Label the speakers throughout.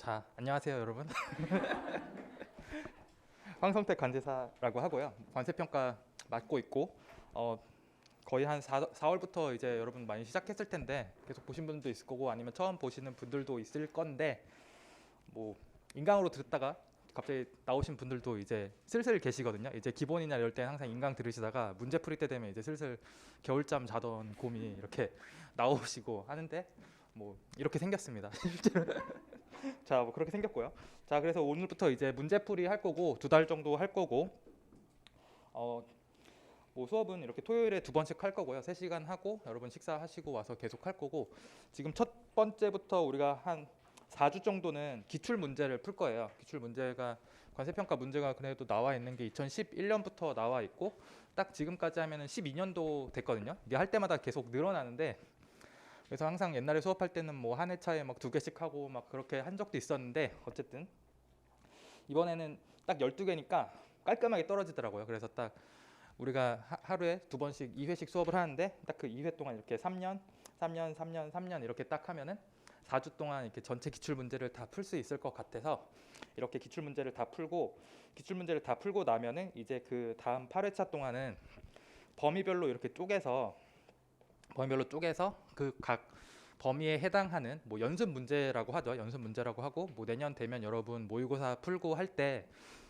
Speaker 1: 자, 안녕하세요, 여러분. 황성택 관제사라고 하고요. 관세평가 맡고 있고 거의 한 4월부터 이제 여러분 많이 시작했을 텐데 계속 보신 분들도 있을 거고 아니면 처음 보시는 분들도 있을 건데 뭐 인강으로 듣다가 갑자기 나오신 분들도 이제 슬슬 계시거든요. 이제 기본이나 이럴 때 항상 인강 들으시다가 문제 풀이 때 되면 이제 슬슬 겨울잠 자던 곰이 이렇게 나오시고 하는데 뭐 이렇게 생겼습니다. 실제로. 자, 뭐 그렇게 생겼고요. 자, 그래서 오늘부터 이제 문제풀이 할 거고 2달 정도 할 거고 뭐 수업은 이렇게 토요일에 2번씩 할 거고요. 3시간 하고 여러분 식사하시고 와서 계속 할 거고 지금 첫 번째부터 우리가 한 4주 정도는 기출 문제를 풀 거예요. 기출 문제가 관세평가 문제가 그래도 나와 있는 게 2011년부터 나와 있고 딱 지금까지 하면은 12년도 됐거든요. 이게 할 때마다 계속 늘어나는데 그래서 항상 옛날에 수업할 때는 뭐 한 해 차에 막 2개씩 하고 막 그렇게 한 적도 있었는데 어쨌든 이번에는 딱 12개니까 깔끔하게 떨어지더라고요. 그래서 딱 우리가 하루에 2번씩 2회씩 수업을 하는데 딱 그 2회 동안 이렇게 3년 이렇게 딱 하면은 4주 동안 이렇게 전체 기출 문제를 다 풀 수 있을 것 같아서 이렇게 기출 문제를 다 풀고 나면은 이제 그 다음 8회차 동안은 범위별로 이렇게 쪼개서 그 각 범위에 해당하는 뭐 연습 문제라고 하죠. 연습 문제라고 하고 뭐 내년 되면 여러분 모의고사 풀고 할 때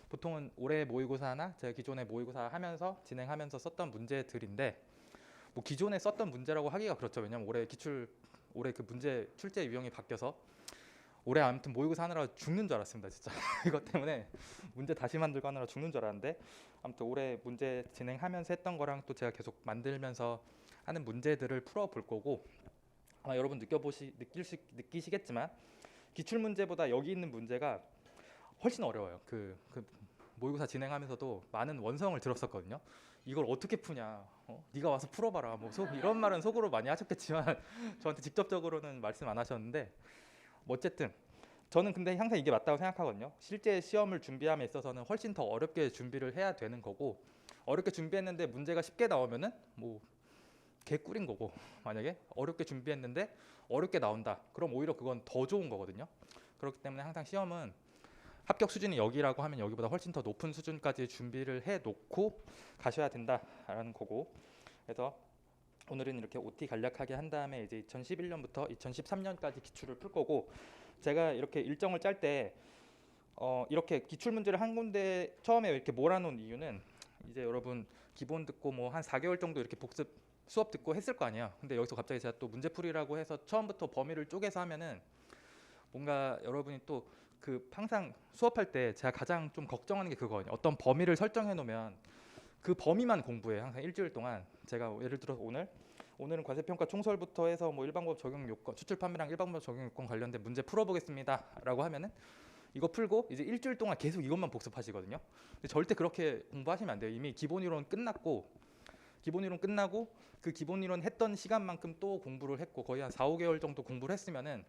Speaker 1: 보통은 올해 모의고사나 제가 기존에 모의고사 하면서 진행하면서 썼던 문제들인데 뭐 기존에 썼던 문제라고 하기가 그렇죠. 왜냐면 올해 그 문제 출제 유형이 바뀌어서 올해 아무튼 모의고사 하느라 죽는 줄 알았습니다. 진짜 이것 때문에 문제 다시 만들고 하느라 죽는 줄 알았는데 아무튼 올해 문제 진행하면서 했던 거랑 또 제가 계속 만들면서 하는 문제들을 풀어볼 거고 아마 여러분 느끼시겠지만 기출 문제보다 여기 있는 문제가 훨씬 어려워요. 그 모의고사 진행하면서도 많은 원성을 들었었거든요. 이걸 어떻게 푸냐? 네가 와서 풀어봐라. 뭐 이런 말은 속으로 많이 하셨겠지만 저한테 직접적으로는 말씀 안 하셨는데 뭐 어쨌든 저는 근데 항상 이게 맞다고 생각하거든요. 실제 시험을 준비함에 있어서는 훨씬 더 어렵게 준비를 해야 되는 거고 어렵게 준비했는데 문제가 쉽게 나오면은 뭐 개꿀인 거고 만약에 어렵게 준비했는데 어렵게 나온다. 그럼 오히려 그건 더 좋은 거거든요. 그렇기 때문에 항상 시험은 합격 수준이 여기라고 하면 여기보다 훨씬 더 높은 수준까지 준비를 해 놓고 가셔야 된다라는 거고 그래서 오늘은 이렇게 OT 간략하게 한 다음에 이제 2011년부터 2013년까지 기출을 풀 거고 제가 이렇게 일정을 짤 때 이렇게 기출 문제를 한 군데 처음에 이렇게 몰아놓은 이유는 이제 여러분 기본 듣고 뭐 한 4개월 정도 이렇게 복습 수업 듣고 했을 거 아니에요. 근데 여기서 갑자기 제가 또 문제풀이라고 해서 처음부터 범위를 쪼개서 하면은 뭔가 여러분이 또 그 항상 수업할 때 제가 가장 좀 걱정하는 게 그거예요. 어떤 범위를 설정해 놓으면 그 범위만 공부해요. 항상 일주일 동안 제가 예를 들어서 오늘은 과세평가 총설부터 해서 뭐 일반법 적용 요건 수출 판매랑 일반법 적용 요건 관련된 문제 풀어보겠습니다라고 하면은 이거 풀고 이제 일주일 동안 계속 이것만 복습하시거든요. 근데 절대 그렇게 공부하시면 안 돼요. 이미 기본 이론 끝나고 그 기본 이론 했던 시간만큼 또 공부를 했고 거의 한 4, 5개월 정도 공부를 했으면은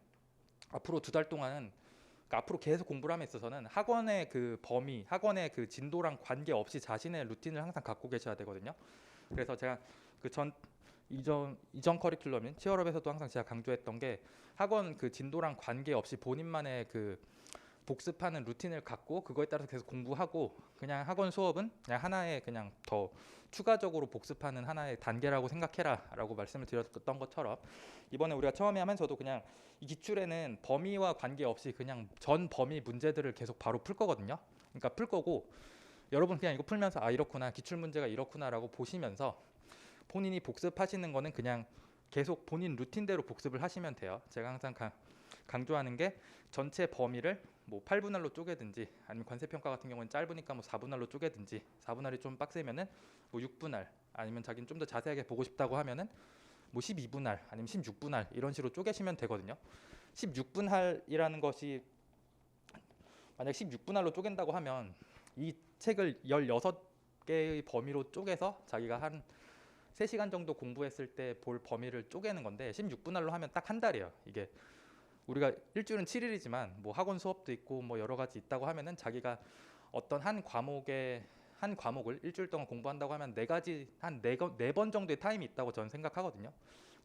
Speaker 1: 앞으로 2달 동안은 그러니까 앞으로 계속 공부를 함에 있어서는 학원의 그 범위, 학원의 그 진도랑 관계없이 자신의 루틴을 항상 갖고 계셔야 되거든요. 그래서 제가 그 이전 커리큘럼인 치얼업에서도 항상 제가 강조했던 게 학원 그 진도랑 관계없이 본인만의 그 복습하는 루틴을 갖고 그거에 따라서 계속 공부하고 그냥 학원 수업은 그냥 하나의 그냥 더 추가적으로 복습하는 하나의 단계라고 생각해라 라고 말씀을 드렸던 것처럼 이번에 우리가 처음에 하면서도 그냥 이 기출에는 범위와 관계없이 그냥 전 범위 문제들을 계속 바로 풀 거거든요. 그러니까 풀 거고 여러분 그냥 이거 풀면서 아 이렇구나 기출 문제가 이렇구나 라고 보시면서 본인이 복습하시는 거는 그냥 계속 본인 루틴대로 복습을 하시면 돼요. 제가 항상 강조하는 게 전체 범위를 뭐 8분할로 쪼개든지 아니면 관세평가 같은 경우는 짧으니까 뭐 4분할로 쪼개든지 4분할이 좀 빡세면은 뭐 6분할 아니면 자기는 좀 더 자세하게 보고 싶다고 하면은 뭐 12분할 아니면 16분할 이런 식으로 쪼개시면 되거든요. 16분할이라는 것이 만약 16분할로 쪼갠다고 하면 이 책을 16개의 범위로 쪼개서 자기가 한 3시간 정도 공부했을 때 볼 범위를 쪼개는 건데 16분할로 하면 딱 한 달이에요. 이게 우리가 일주일은 7일이지만 뭐 학원 수업도 있고 뭐 여러 가지 있다고 하면은 자기가 어떤 한 과목을 일주일 동안 공부한다고 하면 네 번 정도의 타임이 있다고 저는 생각하거든요.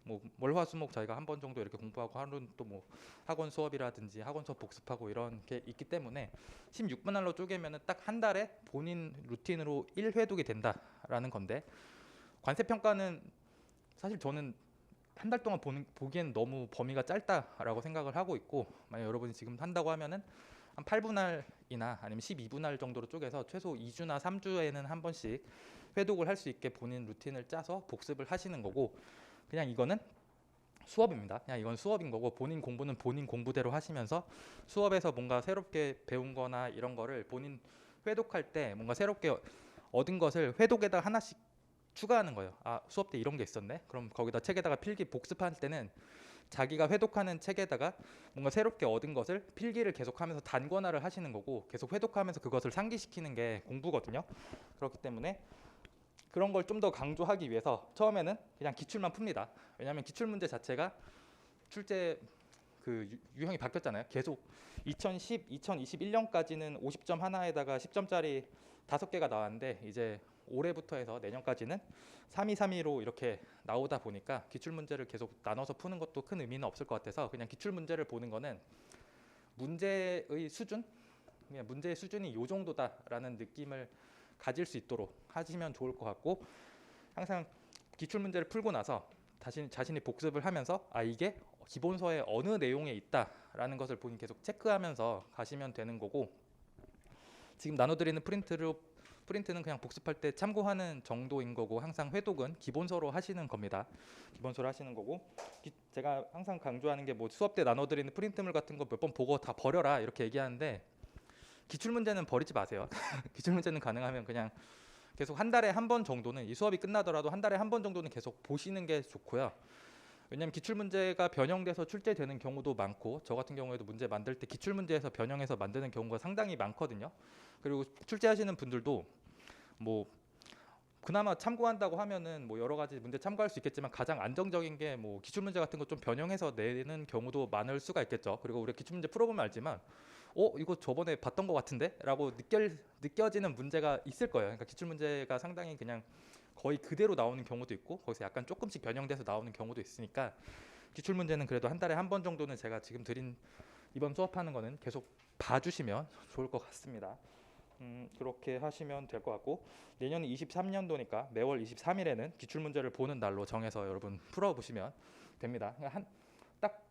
Speaker 1: 뭐 월화수목 저희가 한 번 정도 이렇게 공부하고 하루는 또 뭐 학원 수업이라든지 학원 수업 복습하고 이런 게 있기 때문에 16분할로 쪼개면은 딱 한 달에 본인 루틴으로 1회독이 된다라는 건데, 관세 평가는 사실 저는 한 달 동안 보기엔 너무 범위가 짧다라고 생각을 하고 있고, 만약 여러분이 지금 한다고 하면은 한 8분할이나 아니면 12분할 정도로 쪼개서 최소 2주나 3주에는 한 번씩 회독을 할 수 있게 본인 루틴을 짜서 복습을 하시는 거고, 그냥 이거는 수업입니다. 그냥 이건 수업인 거고, 본인 공부는 본인 공부대로 하시면서 수업에서 뭔가 새롭게 배운 거나 이런 거를 본인 회독할 때 뭔가 새롭게 얻은 것을 회독에다 하나씩 추가하는 거예요. 아, 수업 때 이런 게 있었네. 그럼 거기다 책에다가 필기 복습할 때는 자기가 회독하는 책에다가 뭔가 새롭게 얻은 것을 필기를 계속하면서 단권화를 하시는 거고, 계속 회독하면서 그것을 상기시키는 게 공부거든요. 그렇기 때문에 그런 걸 좀 더 강조하기 위해서 처음에는 그냥 기출만 풉니다. 왜냐하면 기출 문제 자체가 출제 그 유형이 바뀌었잖아요. 계속 2010, 2021년까지는 50점 하나에다가 10점짜리 5개가 나왔는데, 이제 올해부터 해서 내년까지는 3, 2, 3, 2로 이렇게 나오다 보니까 기출 문제를 계속 나눠서 푸는 것도 큰 의미는 없을 것 같아서, 그냥 기출 문제를 보는 거는 문제의 수준, 그냥 문제의 수준이 요 정도다라는 느낌을 가질 수 있도록 하시면 좋을 것 같고, 항상 기출 문제를 풀고 나서 자신이 복습을 하면서 아, 이게 기본서에 어느 내용에 있다라는 것을 본인 계속 체크하면서 가시면 되는 거고, 지금 나눠드리는 프린트는 그냥 복습할 때 참고하는 정도인 거고, 항상 회독은 기본서로 하시는 겁니다. 기본서로 하시는 거고, 제가 항상 강조하는 게 뭐 수업 때 나눠드리는 프린트물 같은 거 몇 번 보고 다 버려라 이렇게 얘기하는데, 기출 문제는 버리지 마세요. 기출 문제는 가능하면 그냥 계속 한 달에 한 번 정도는, 이 수업이 끝나더라도 한 달에 한 번 정도는 계속 보시는 게 좋고요. 왜냐하면 기출 문제가 변형돼서 출제되는 경우도 많고, 저 같은 경우에도 문제 만들 때 기출 문제에서 변형해서 만드는 경우가 상당히 많거든요. 그리고 출제하시는 분들도 뭐 그나마 참고한다고 하면은 뭐 여러 가지 문제 참고할 수 있겠지만, 가장 안정적인 게 뭐 기출 문제 같은 거 좀 변형해서 내는 경우도 많을 수가 있겠죠. 그리고 우리 기출 문제 풀어보면 알지만, 이거 저번에 봤던 것 같은데? 라고 느껴지는 문제가 있을 거예요. 그러니까 기출 문제가 상당히 그냥 거의 그대로 나오는 경우도 있고, 거기서 약간 조금씩 변형돼서 나오는 경우도 있으니까, 기출 문제는 그래도 한 달에 한 번 정도는 제가 지금 드린 이번 수업하는 거는 계속 봐주시면 좋을 것 같습니다. 그렇게 하시면 될 것 같고, 내년이 23년도니까 매월 23일에는 기출 문제를 보는 날로 정해서 여러분 풀어보시면 됩니다. 딱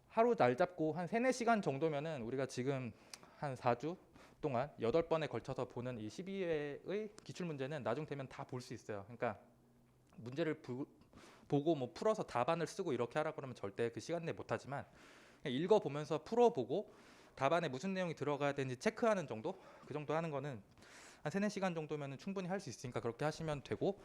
Speaker 1: 하루 날 잡고 한 3, 4시간 정도면은 우리가 지금 한 4주 동안 8번에 걸쳐서 보는 이 12회의 기출 문제는 나중 되면 다 볼 수 있어요. 그러니까 문제를 보고 뭐 풀어서 답안을 쓰고 이렇게 하라 그러면 절대 그 시간 내에 못하지만, 읽어보면서 풀어보고 답안에 무슨 내용이 들어가야 되는지 체크하는 정도? 그 정도 하는 거는 한 3, 4시간 정도면 충분히 할 수 있으니까 그렇게 하시면 되고,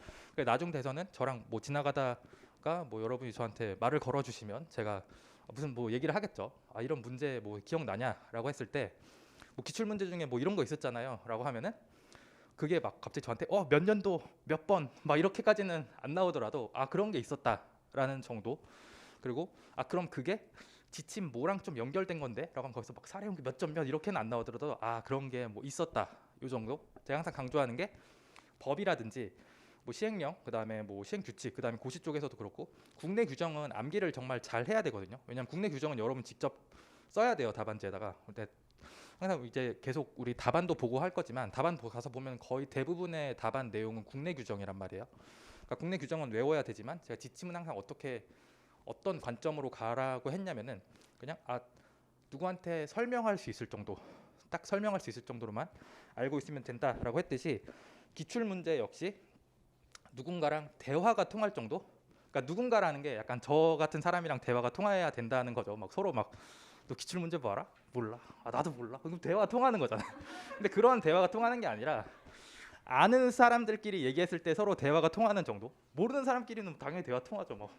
Speaker 1: 나중 돼서는 저랑 뭐 지나가다가 뭐 여러분이 저한테 말을 걸어주시면 제가 무슨 뭐 얘기를 하겠죠. 아, 이런 문제 뭐 기억나냐라고 했을 때, 뭐 기출 문제 중에 뭐 이런 거 있었잖아요 라고 하면은, 그게 막 갑자기 저한테 몇 년도 몇 번 막 이렇게까지는 안 나오더라도 아, 그런 게 있었다라는 정도. 그리고 아, 그럼 그게 지침 뭐랑 좀 연결된 건데 라고 하면 거기서 막 사례용기 몇 점 몇 이렇게는 안 나오더라도 아, 그런 게 뭐 있었다, 요 정도. 제가 항상 강조하는 게 법이라든지 뭐 시행령, 그다음에 뭐 시행규칙, 그다음에 고시 쪽에서도 그렇고, 국내 규정은 암기를 정말 잘 해야 되거든요. 왜냐하면 국내 규정은 여러분 직접 써야 돼요, 답안지에다가. 근데 항상 이제 계속 우리 답안도 보고 할 거지만, 답안 가서 보면 거의 대부분의 답안 내용은 국내 규정이란 말이에요. 그러니까 국내 규정은 외워야 되지만, 제가 지침은 항상 어떤 관점으로 가라고 했냐면은, 그냥 누구한테 설명할 수 있을 정도, 딱 설명할 수 있을 정도로만 알고 있으면 된다라고 했듯이, 기출 문제 역시 누군가랑 대화가 통할 정도. 그러니까 누군가라는 게 약간 저 같은 사람이랑 대화가 통해야 된다는 거죠. 막 서로 막 너 기출 문제 뭐 알아? 몰라. 아, 나도 몰라. 그럼 대화 통하는 거잖아요. 근데 그런 대화가 통하는 게 아니라, 아는 사람들끼리 얘기했을 때 서로 대화가 통하는 정도. 모르는 사람끼리는 당연히 대화 통하죠. 뭐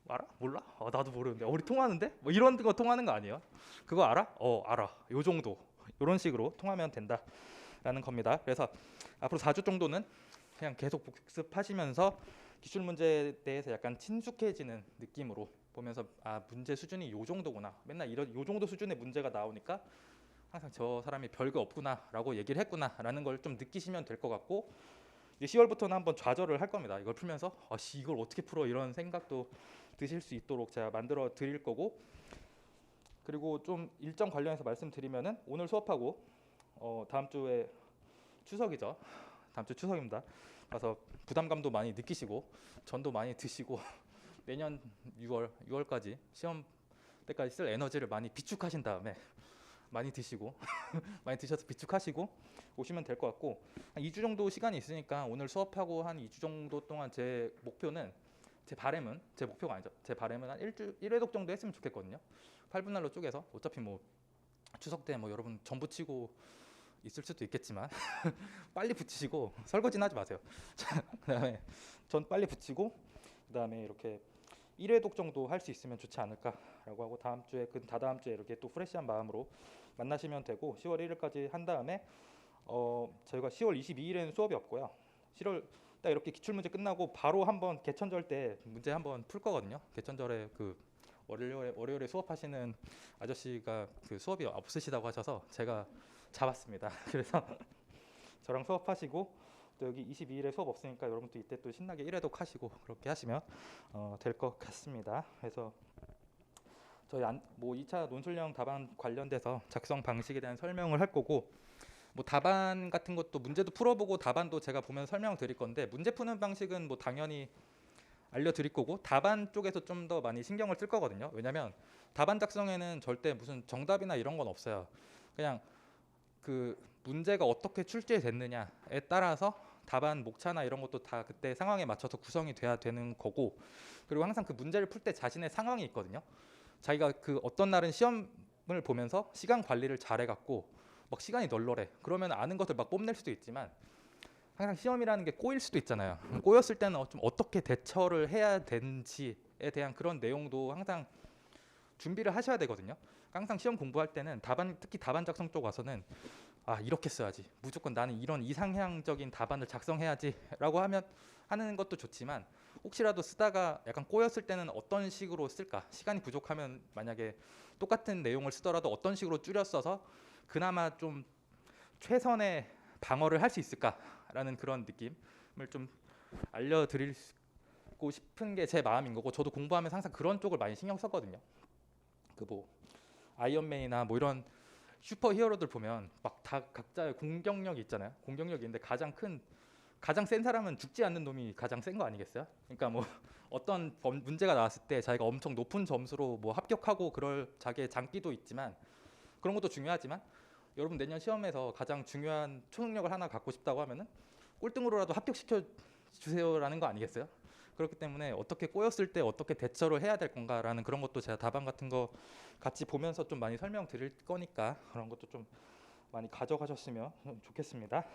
Speaker 1: 알아? 몰라? 나도 모르는데. 우리 통하는데? 뭐 이런 거 통하는 거 아니에요? 그거 알아? 알아. 요 정도. 이런 식으로 통하면 된다라는 겁니다. 그래서 앞으로 4주 정도는 그냥 계속 복습하시면서 기출 문제에 대해서 약간 친숙해지는 느낌으로 보면서, 아, 문제 수준이 요 정도구나. 맨날 요 정도 수준의 문제가 나오니까 항상 저 사람이 별거 없구나라고 얘기를 했구나라는 걸 좀 느끼시면 될 것 같고, 이제 10월부터는 한번 좌절을 할 겁니다. 이걸 풀면서 씨 이걸 어떻게 풀어 이런 생각도 드실 수 있도록 제가 만들어 드릴 거고, 그리고 좀 일정 관련해서 말씀드리면은 오늘 수업하고 다음 주에 추석이죠. 다음 주 추석입니다. 그래서 부담감도 많이 느끼시고 전도 많이 드시고 내년 6월까지 시험 때까지 쓸 에너지를 많이 비축하신 다음에 많이 드시고 많이 드셔서 비축하시고 오시면 될 것 같고, 한 2주 정도 시간이 있으니까 오늘 수업하고 한 2주 정도 동안 제 목표는, 제 목표가 아니죠. 제 바람은 한 1회독 정도 했으면 좋겠거든요. 8분할로 쪼개서. 어차피 뭐 추석 때 뭐 여러분 전 부치고 있을 수도 있겠지만 빨리 붙이시고 설거지는 하지 마세요. 그다음에 전 빨리 붙이고 그다음에 이렇게 1회독 정도 할 수 있으면 좋지 않을까라고 하고, 다음 주에 다다음 주에 이렇게 또 프레시한 마음으로 만나시면 되고, 10월 1일까지 한 다음에 저희가 10월 22일에는 수업이 없고요. 10월 딱 이렇게 기출문제 끝나고 바로 한번 개천절 때 문제 한번 풀 거거든요. 개천절에 그 월요일에 수업하시는 아저씨가 그 수업이 없으시다고 하셔서 제가 잡았습니다. 그래서 저랑 수업하시고, 또 여기 22일에 수업 없으니까 여러분도 이때 또 신나게 1회독 하시고 그렇게 하시면 될 것 같습니다. 그래서 저희 뭐 2차 논술형 답안 관련돼서 작성 방식에 대한 설명을 할 거고, 뭐 답안 같은 것도 문제도 풀어보고 답안도 제가 보면 설명 드릴 건데, 문제 푸는 방식은 뭐 당연히 알려드릴 거고 답안 쪽에서 좀 더 많이 신경을 쓸 거거든요. 왜냐면 답안 작성에는 절대 무슨 정답이나 이런 건 없어요. 그냥 그 문제가 어떻게 출제됐느냐에 따라서 답안 목차나 이런 것도 다 그때 상황에 맞춰서 구성이 돼야 되는 거고, 그리고 항상 그 문제를 풀 때 자신의 상황이 있거든요. 자기가 그 어떤 날은 시험을 보면서 시간 관리를 잘해갖고 막 시간이 널널해. 그러면 아는 것을 막 뽐낼 수도 있지만, 항상 시험이라는 게 꼬일 수도 있잖아요. 꼬였을 때는 좀 어떻게 대처를 해야 되는지에 대한 그런 내용도 항상 준비를 하셔야 되거든요. 항상 시험 공부할 때는 특히 답안 작성 쪽 와서는 이렇게 써야지, 무조건 나는 이런 이상향적인 답안을 작성해야지라고 하는 것도 좋지만, 혹시라도 쓰다가 약간 꼬였을 때는 어떤 식으로 쓸까, 시간이 부족하면 만약에 똑같은 내용을 쓰더라도 어떤 식으로 줄여 써서 그나마 좀 최선의 방어를 할 수 있을까라는 그런 느낌을 좀 알려드리고 싶은 게 제 마음인 거고, 저도 공부하면서 항상 그런 쪽을 많이 신경 썼거든요. 그 뭐 아이언맨이나 뭐 이런 슈퍼 히어로들 보면 막 다 각자의 공격력이 있잖아요. 공격력이 있는데 가장 센 사람은 죽지 않는 놈이 가장 센 거 아니겠어요? 그러니까 뭐 어떤 문제가 나왔을 때 자기가 엄청 높은 점수로 뭐 합격하고 그럴 자기의 장기도 있지만, 그런 것도 중요하지만, 여러분 내년 시험에서 가장 중요한 초능력을 하나 갖고 싶다고 하면은 꼴등으로라도 합격시켜 주세요라는 거 아니겠어요? 그렇기 때문에 어떻게 꼬였을 때 어떻게 대처를 해야 될 건가라는 그런 것도 제가 답안 같은 거 같이 보면서 좀 많이 설명드릴 거니까 그런 것도 좀 많이 가져가셨으면 좋겠습니다.